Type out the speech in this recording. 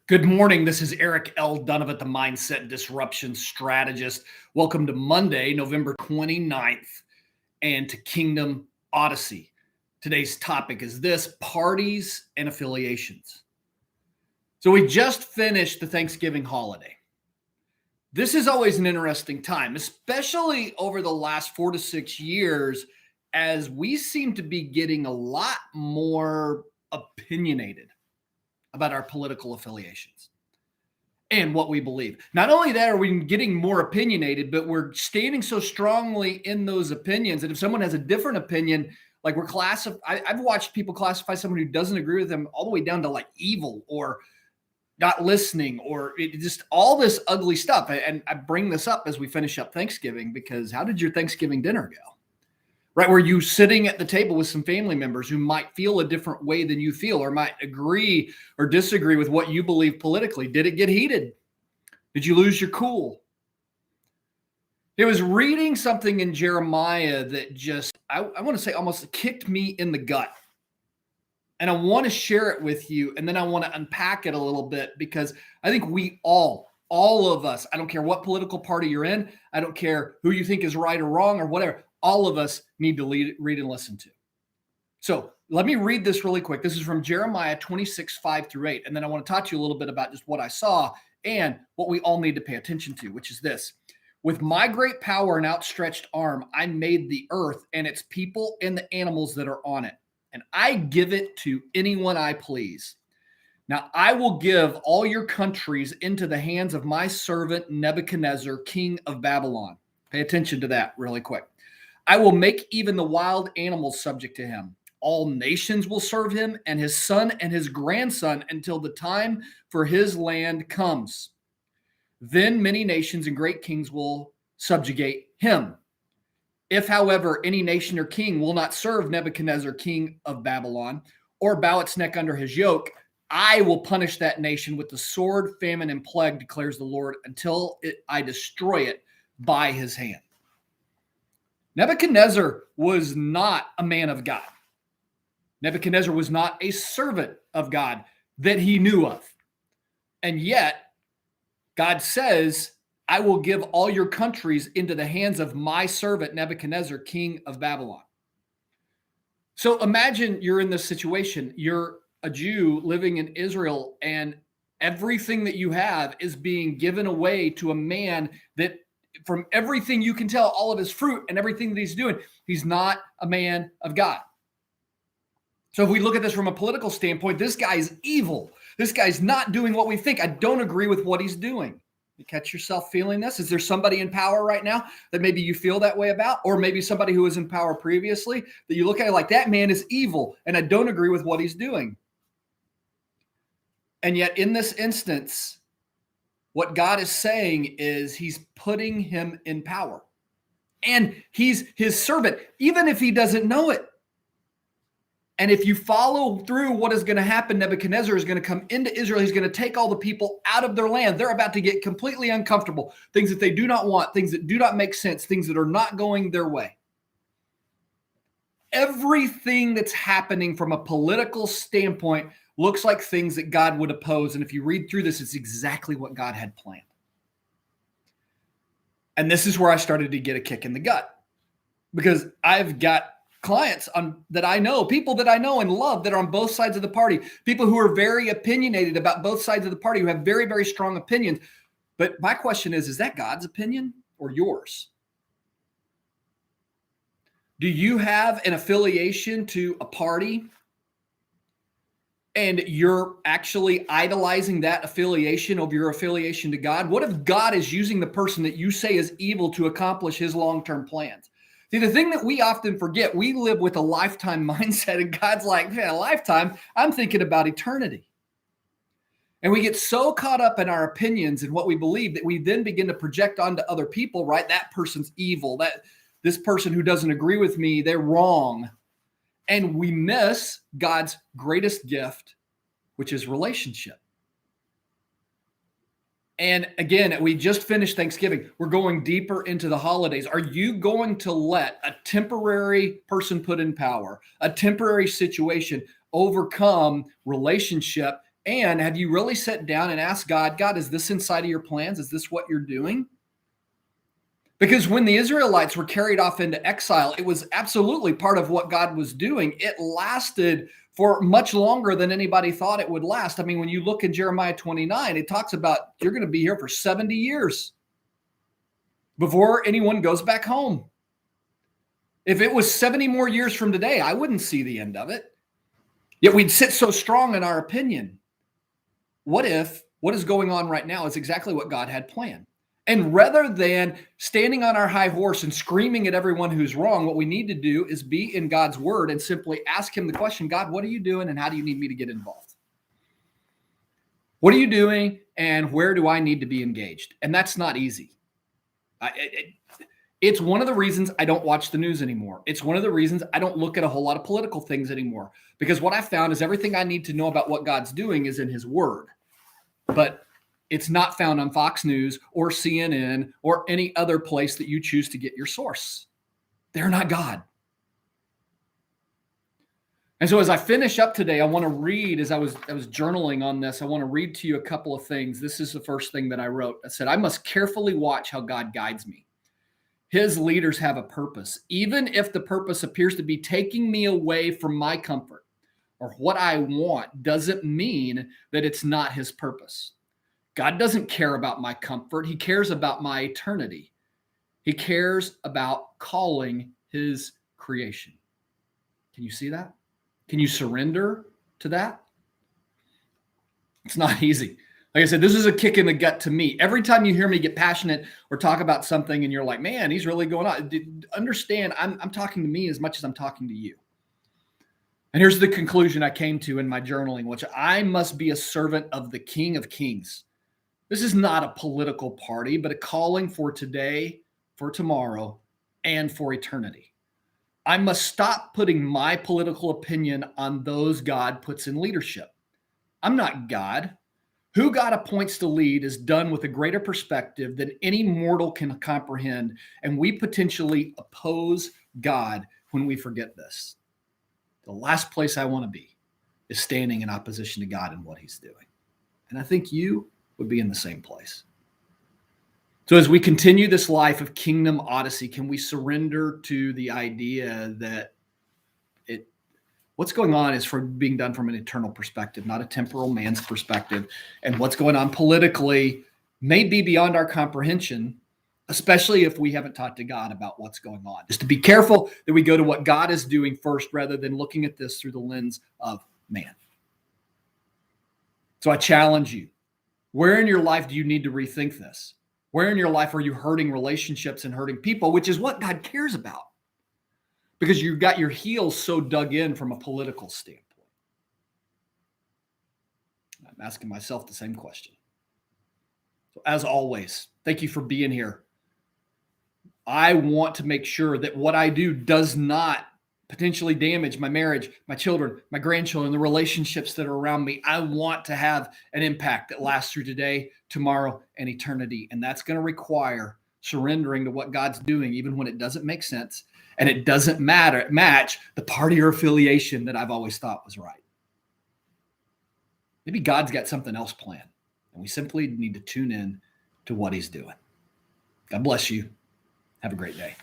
Good morning. This is Eric L. Donovan, the Mindset Disruption Strategist. Welcome to Monday, November 29th, and to Kingdom Odyssey. Today's topic is this: parties and affiliations. So we just finished the Thanksgiving holiday. This is always an interesting time, especially over the last 4 to 6 years, as we seem to be getting a lot more opinionated about our political affiliations and what we believe. Not only that, are we getting more opinionated, but we're standing so strongly in those opinions that if someone has a different opinion, like I've watched people classify someone who doesn't agree with them all the way down to like evil or not listening or just all this ugly stuff. And I bring this up as we finish up Thanksgiving because how did your Thanksgiving dinner go? Right? Were you sitting at the table with some family members who might feel a different way than you feel or might agree or disagree with what you believe politically? Did it get heated? Did you lose your cool? It was reading something in Jeremiah that just, I want to say almost kicked me in the gut. And I want to share it with you. And then I want to unpack it a little bit because I think we all of us, I don't care what political party you're in. I don't care who you think is right or wrong or whatever. All of us need to read and listen to. So let me read this really quick. This is from Jeremiah 26, 5-8. And then I want to talk to you a little bit about just what I saw and what we all need to pay attention to, which is this. With my great power and outstretched arm, I made the earth and its people and the animals that are on it. And I give it to anyone I please. Now I will give all your countries into the hands of my servant Nebuchadnezzar, king of Babylon. Pay attention to that really quick. I will make even the wild animals subject to him. All nations will serve him and his son and his grandson until the time for his land comes. Then many nations and great kings will subjugate him. If, however, any nation or king will not serve Nebuchadnezzar, king of Babylon, or bow its neck under his yoke, I will punish that nation with the sword, famine, and plague, declares the Lord, until I destroy it by his hand. Nebuchadnezzar was not a man of God. Nebuchadnezzar was not a servant of God that he knew of. And yet, God says, I will give all your countries into the hands of my servant Nebuchadnezzar, king of Babylon. So imagine you're in this situation. You're a Jew living in Israel, and everything that you have is being given away to a man that, from everything you can tell, all of his fruit and everything that he's doing, he's not a man of God. So if we look at this from a political standpoint, this guy is evil. This guy's not doing what we think. I don't agree with what he's doing. You catch yourself feeling this? Is there somebody in power right now that maybe you feel that way about? Or maybe somebody who was in power previously that you look at it like, that man is evil and I don't agree with what he's doing. And yet in this instance, what God is saying is he's putting him in power. And he's his servant, even if he doesn't know it. And if you follow through what is going to happen, Nebuchadnezzar is going to come into Israel. He's going to take all the people out of their land. They're about to get completely uncomfortable. Things that they do not want, things that do not make sense, things that are not going their way. Everything that's happening from a political standpoint looks like things that God would oppose. And if you read through this, it's exactly what God had planned. And this is where I started to get a kick in the gut, because I've got clients that I know, people that I know and love that are on both sides of the party, people who are very opinionated about both sides of the party, who have very, very strong opinions. But my question is that God's opinion or yours? Do you have an affiliation to a party and you're actually idolizing that affiliation over your affiliation to God? What if God is using the person that you say is evil to accomplish his long-term plans? See, the thing that we often forget, we live with a lifetime mindset, and God's like, man, a lifetime, I'm thinking about eternity. And we get so caught up in our opinions and what we believe that we then begin to project onto other people, right? That person's evil. That this person who doesn't agree with me, they're wrong. And we miss God's greatest gift, which is relationship. And again, we just finished Thanksgiving. We're going deeper into the holidays. Are you going to let a temporary person put in power, a temporary situation, overcome relationship And have you really sat down and asked God, God, is this inside of your plans? Is this what you're doing? Because when the Israelites were carried off into exile, it was absolutely part of what God was doing. It lasted for much longer than anybody thought it would last. I mean, when you look in Jeremiah 29, it talks about you're going to be here for 70 years before anyone goes back home. If it was 70 more years from today, I wouldn't see the end of it. Yet we'd sit so strong in our opinion. What if what is going on right now is exactly what God had planned? And rather than standing on our high horse and screaming at everyone who's wrong, what we need to do is be in God's word and simply ask him the question, God, what are you doing and how do you need me to get involved? What are you doing and where do I need to be engaged? And that's not easy. It's one of the reasons I don't watch the news anymore. It's one of the reasons I don't look at a whole lot of political things anymore. Because what I found is everything I need to know about what God's doing is in his word. But it's not found on Fox News or CNN or any other place that you choose to get your source. They're not God. And so as I finish up today, I want to read, as I was journaling on this, I want to read to you a couple of things. This is the first thing that I wrote. I said, I must carefully watch how God guides me. His leaders have a purpose, even if the purpose appears to be taking me away from my comfort or what I want, doesn't mean that it's not his purpose. God doesn't care about my comfort. He cares about my eternity. He cares about calling his creation. Can you see that? Can you surrender to that? It's not easy. Like I said, this is a kick in the gut to me. Every time you hear me get passionate or talk about something and you're like, man, he's really going on. Understand, I'm talking to me as much as I'm talking to you. And here's the conclusion I came to in my journaling, which I must be a servant of the King of Kings. This is not a political party, but a calling for today, for tomorrow, and for eternity. I must stop putting my political opinion on those God puts in leadership. I'm not God. Who God appoints to lead is done with a greater perspective than any mortal can comprehend, and we potentially oppose God when we forget this. The last place I want to be is standing in opposition to God and what he's doing. And I think you would be in the same place. So as we continue this life of Kingdom Odyssey, can we surrender to the idea that what's going on is being done from an eternal perspective, not a temporal man's perspective. And what's going on politically may be beyond our comprehension, especially if we haven't talked to God about what's going on. Just to be careful that we go to what God is doing first rather than looking at this through the lens of man. So I challenge you. Where in your life do you need to rethink this? Where in your life are you hurting relationships and hurting people, which is what God cares about? Because you've got your heels so dug in from a political standpoint. I'm asking myself the same question. So as always, thank you for being here. I want to make sure that what I do does not potentially damage my marriage, my children, my grandchildren, the relationships that are around me. I want to have an impact that lasts through today, tomorrow, and eternity. And that's going to require surrendering to what God's doing, even when it doesn't make sense. And it doesn't match the party or affiliation that I've always thought was right. Maybe God's got something else planned, and we simply need to tune in to what he's doing. God bless you. Have a great day.